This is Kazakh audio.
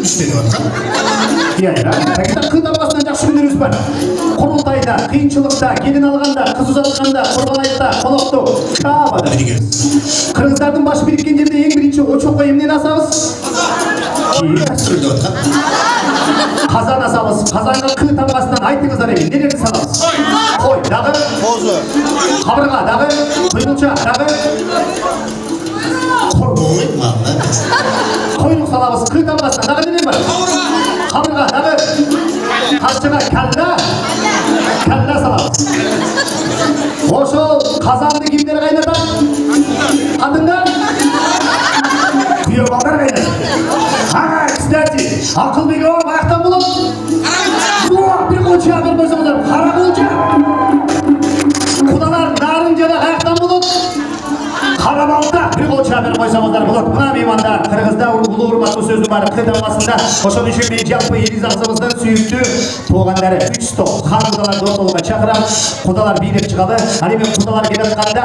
düşmedi bakalım. Ya. Peki kıtamazdan жақсы күндеріңіз бар. Құрылтайда, қиыншылықта, келін алғанда, қыз ұзатқанда, құрбан айтта, қонақта, Каабада. Қырғыздардың башы біріккен жерде ең бірінші очоққа емнен асамыз? Дәстүрлі отқан. Қазан асамыз. Қазанға қы тамғасынан айтыңыздар емен. Нелерді саламыз? Қой, дағы. Қозы. Қабырға, дағы. Құйғылша, дағы. Қойып мағына. Қойдың саламыз. Қы тамғасынан дағы нелер бар? Қабырға, дағы. Қасшыға кәлда. Кәлда саламыз. Ошо қазанды кімдер қайнатады? Қатындар? Күйеуалдар қайнатады. Ага, кстати, Ақылбек ағам аяқтан болады. Bir қолша, bir қойсаңыздар, қара қолша. Құдалар нарын жада аяқтан болады. Қара балта, bir қолша, bir қойсаңыздар болады. Мына меймандар, Қырғызда ұлы ұрматты сөзі бар, қытамасында. Ошон үшін мен жалпы Елиза ағзамыздың сүйікті туғандары 3 топ хан құдаларды орталыққа шақырам. Құдалар билеп шығады. Ал мен құдалар келіп жатқанда